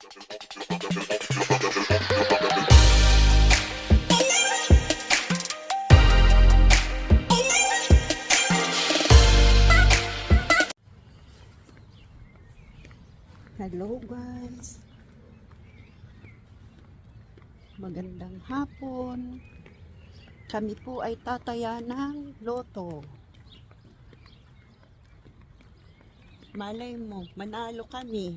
Hello guys, magandang hapon. Kami po ay tataya ng loto. Malay mo, manalo kami.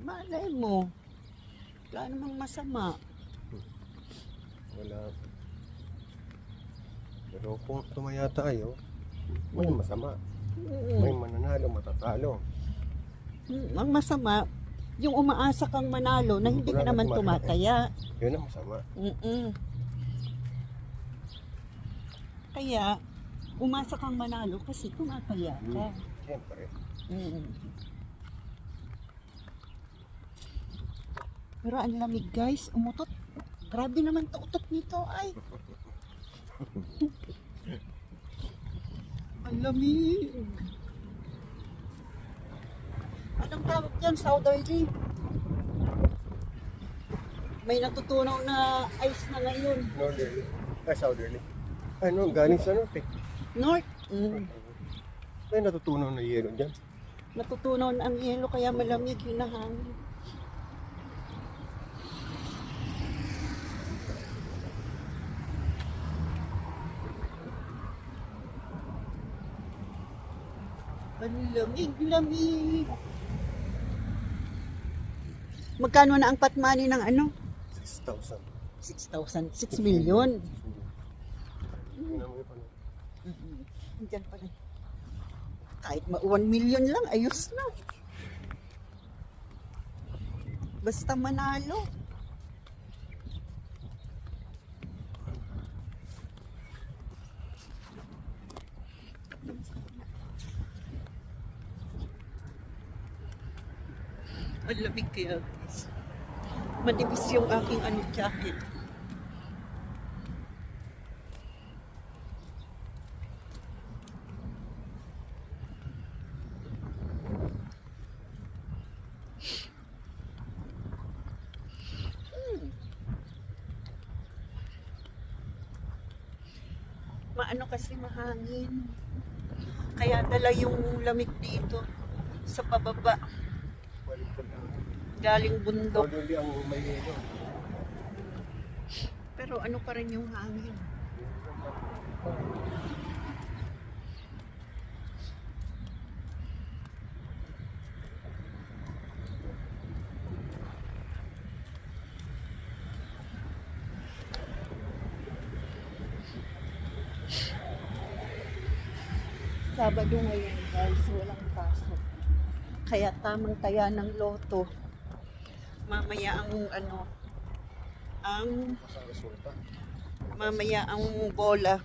Malay mo, wala namang masama. Wala. Pero kung tumaya tayo, may masama. May mananalo, matatalo. Ang masama, yung umaasa kang manalo na hindi ka naman tumataya. Yun ang masama. Kaya, umasa kang manalo kasi tumataya ka. Siyempre. Pero ang lamig guys, umutot. Grabe naman to utot nito ay. Ang lamig. Anong tawag dyan? Southerly. May natutunaw na ice na ngayon. Northerly. Southerly. Ano, galing sa norte. North. May natutunaw na yelo dyan. Natutunaw na ang yelo kaya malamig hinahangin. Ang lamig. Magkano na ang patmani ng ano? 6,000. 6,000. 6 million. Diyan pa rin. Kahit 1 million lang, ayos na. Basta manalo. Ang lamig kaya guys. Manipis yung aking jacket. Maano kasi mahangin. Kaya dala yung lamig dito sa pababa. Galing bundok. Northerly ang may yelo. Pero ano pa rin yung hangin. Sabado ngayon guys, walang pasok. Kaya tamang taya ng loto. Mamaya mamaya ang bola.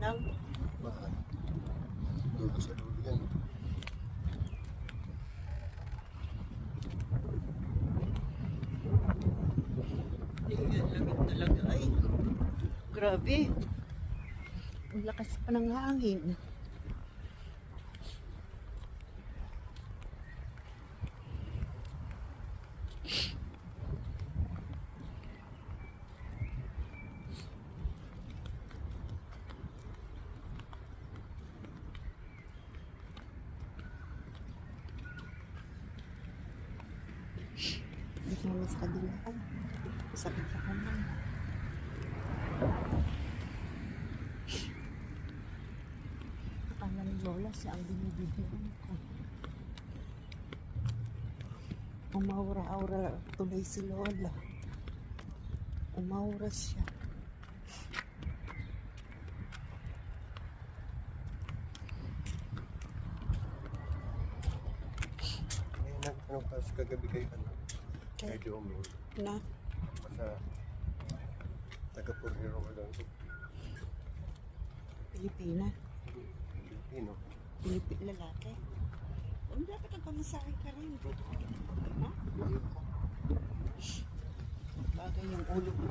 Nang Mahal. Dulo sa dulo yan. lamig talaga ay. Grabe. Ang lakas pa ng hangin. Dito naman sa kadilaan. Sakit sa kanan. Akala ni Lola siya ang binibigyan ko. Umaura-aura tuloy si Lola. Umaura siya. Ano pa kagabi kay Jomi? Na? Basta taga-Purnero ka lang. Pilipina. Pilipino. Lalaki. Ang dapat nagpamasahe ka rin. Ha? Bagay yung ulo mo.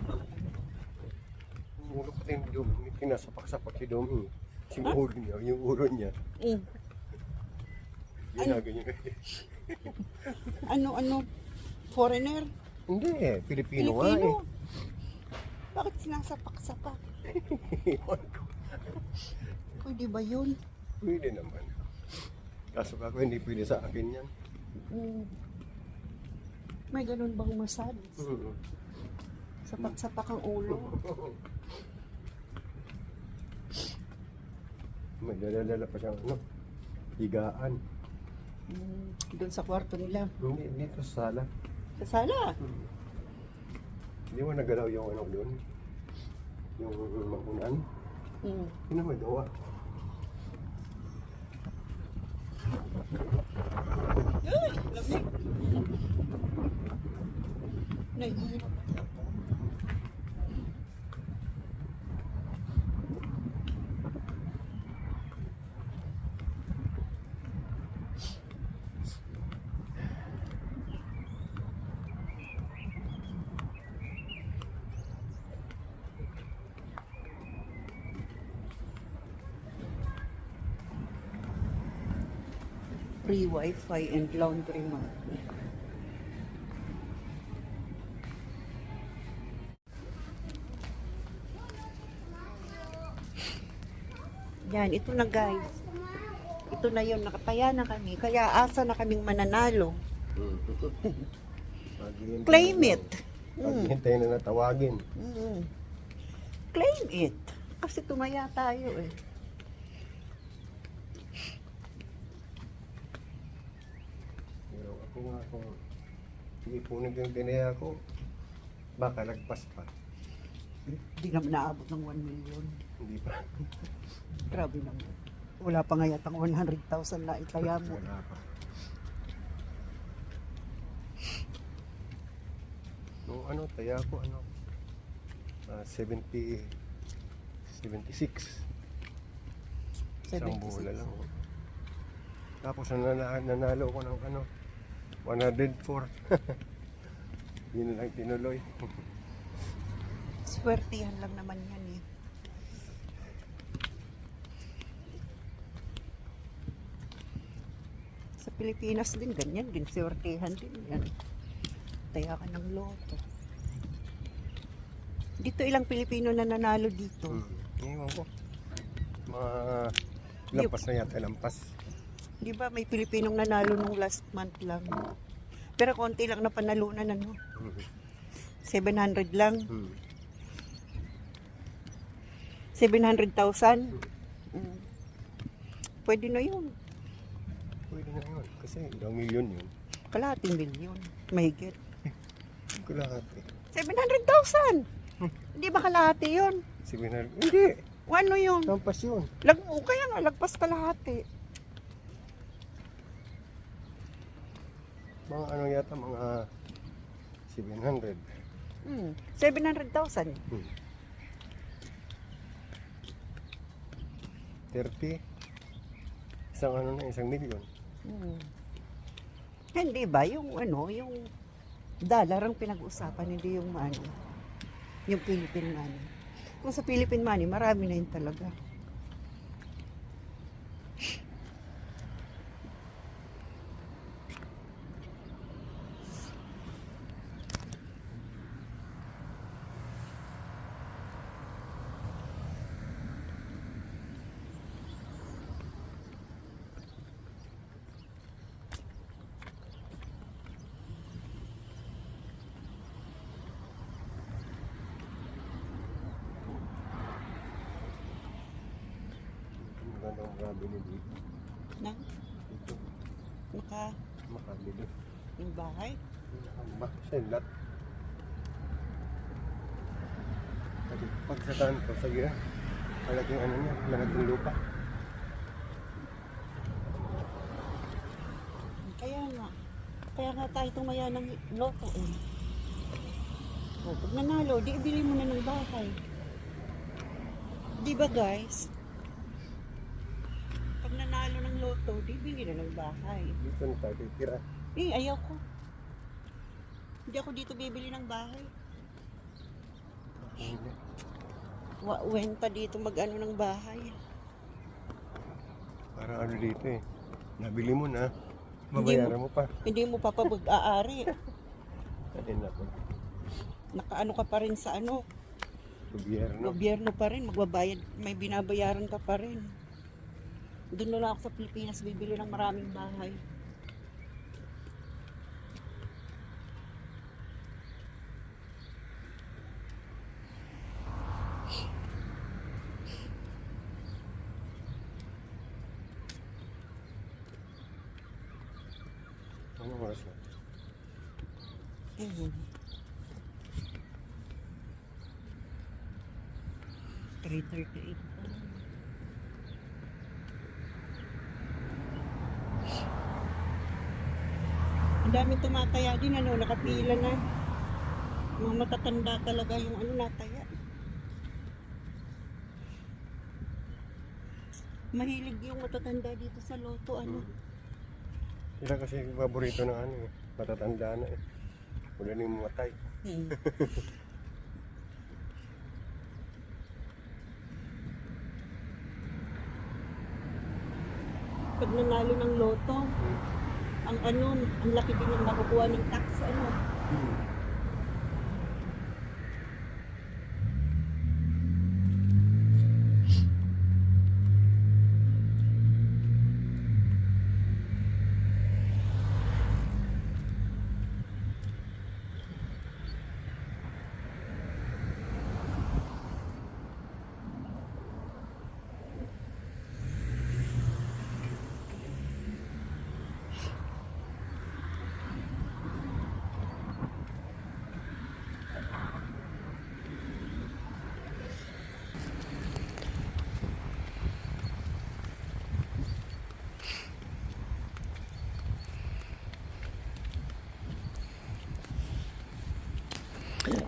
Yung ulo pati yung Domi, may pinasapak-sapak si Domi. Yung Huh? ulo niya, yung ulo niya. Ginaganyan. Ano? Foreigner? Hindi eh, Pilipino nga eh. Pilipino? Bakit sinasapak-sapak? Ewan ko. Pwede ba yun? Pwede naman. Kaso ako hindi pwede sa akin yan. May ganun bang massage? Mm. Sapak-sapak ang ulo. May dala-dala pa siyang ano, higaan. Doon sa kwarto nila. Hindi, dito sa sala. Sa sala. Hindi mo nagalaw yung ano doon. Yung makunan. Hindi na magawa. Ay, lamig. Nahihirap. Free Wi-Fi and laundry mat. Yan, ito na guys. Ito na yun, nakataya na kami. Kaya asa na kaming mananalo. Claim it. Paghihintay na natawagin. Claim it. Kasi tumaya tayo eh. Pero ako nga kung ipunin ko yung tinaya ko, baka lagpas pa. Hindi naman naabot ng 1 million. Hindi pa. Grabe naman. Wala pa nga yatang 100,000 na itaya mo. Wala pa. Nung ano, taya ko ano, 76. Isang 76. bola lang. Tapos nanalo ko ng ano, 104. Yun na lang tinuloy. Swertihan lang naman yan eh. Sa Pilipinas din, ganyan din. Swertihan din yan. Taya ka ng loto. Dito ilang Pilipino na nanalo dito. Ewan ko. Mga lampas na yata, lampas. Di ba may Pilipinong nanalo nung last month lang. Pero konti lang na panalunan ano. 700 lang. 700,000. Pwede na yun. Pwede na yun. Kasi ilang milyon yun. Kalahating milyon. Mahigit. Kalahati. 700,000. Hindi ba kalahati yun? 700. Hindi. Ano yun? Lampas yun. Kaya nga, lagpas kalahati. Mga ano yata, mga 700. 700,000. 30. Isang ano na, 1 milyon. Hindi ba? Yung ano, yung dollar ang pinag-uusapan, hindi yung ano, yung Philippine money. Kung sa Philippine money, marami na yun talaga. Magandang grabe ni dito. Na? Dito, makabili. Yung bahay? Senlat. Pag sa taan ko, sige, malaking ano niya, malaking lupa. Kaya nga tayo tumaya ng loto eh. O, pag nanalo, di ibili mo na ng bahay. Di ba guys? Pag nanalo ng loto, di bili na ng bahay. Dito na tayo titira. Eh, ayaw ko. Hindi ako dito bibili ng bahay. Hindi. Wenta dito mag-ano ng bahay. Parang ano dito eh. Nabili mo na. Babayaran mo pa. Hindi mo pa mag-aari. Ay, naku. Nakaano ka pa rin sa ano, Gobyerno. gobyerno pa rin, magbabayad, may binabayaran ka pa rin. Doon na lang ako sa Pilipinas bibili ng maraming bahay. Anong oras na? Ayun. 3:38 pa lang. Ang daming tumataya din, ano, nakapila na. Mga matatanda talaga yung ano nataya. Mahilig yung matatanda dito sa loto, ano. Sila kasi yung paborito ng ano eh. Matatanda na eh. Wala na yung matay. Hmm. Pag nanalo ng loto, ang ano, ang laki din yung nakukuha ng tax, ano.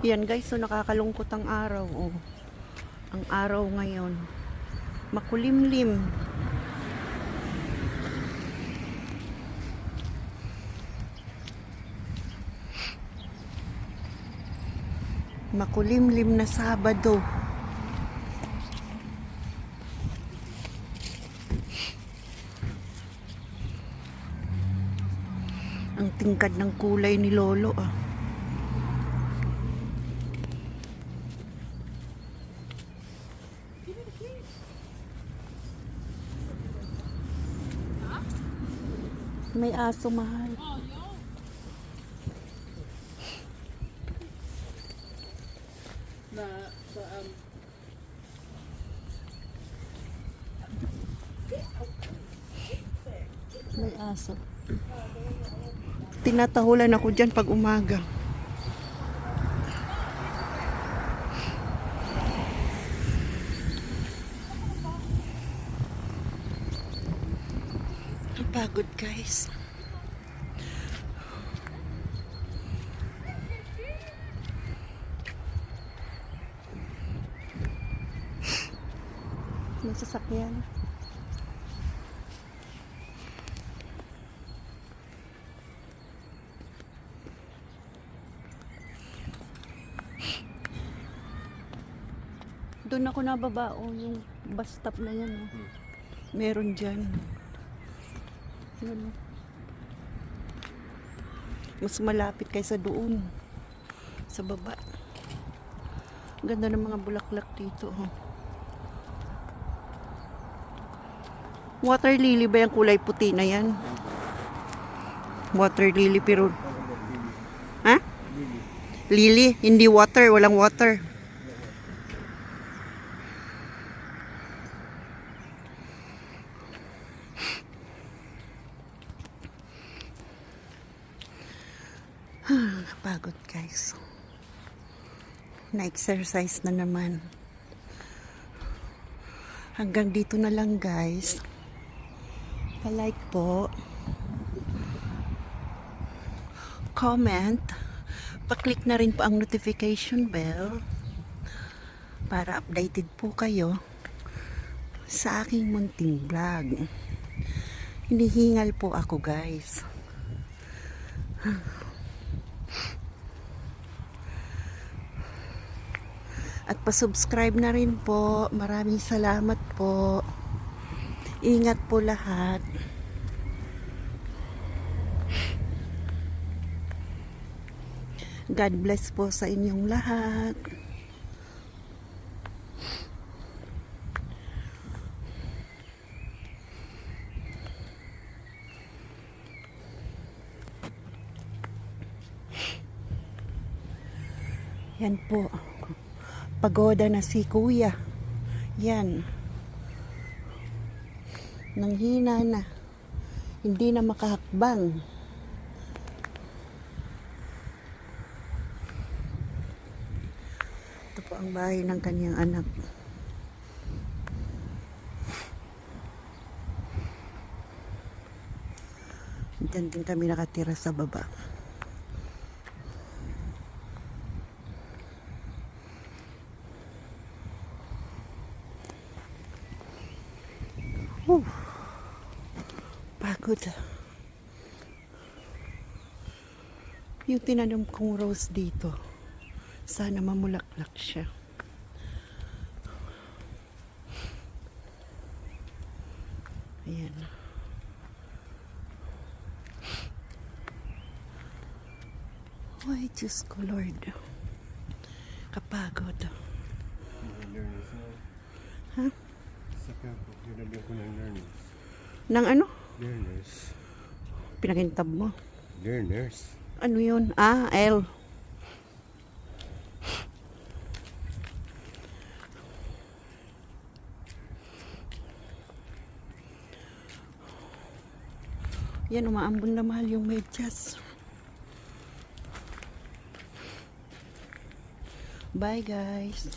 Yan guys, so nakakalungkot ang araw. Oh. Ang araw ngayon. Makulimlim. Makulimlim na Sabado. Ang tingkad ng kulay ni Lolo ah. May aso mahal. May aso. Tinatahulan ako dyan pag umaga. Ang pagod guys. May sasakyan. Doon ako nababao yung bus stop na yan. Oh. Meron dyan. Yan. Mas malapit kaysa doon. Sa baba. Ganda ng mga bulaklak dito. Oh. Water lily ba yung kulay puti na yan? Water lily pero... Ha? Lily? Hindi water. Walang water. Pagod guys. Na-exercise na naman. Hanggang dito na lang guys. Pa-like po. Comment. Pa-click na rin po ang notification bell para updated po kayo sa aking munting vlog. Hinihingal po ako, guys. At pa-subscribe na rin po. Maraming salamat po. Ingat po lahat. God bless po sa inyong lahat. Yan po. Pagoda na si Kuya. Yan. Nanghina na. Hindi na makahakbang. Ito po ang bahay ng kanyang anak. Diyan din kami nakatira sa baba. Pagod. Yung tinanim kong rose dito, sana mamulaklak siya. Ayan. Ay, Diyos ko, Lord. Kapagod. Ha? Saka po, nilagyan ko ng learners. Nang ano? Learners. Pinakintab mo. Learners. Ano yun? Ah, L. Yan, umaambon na mahal yung medyas. Bye, guys.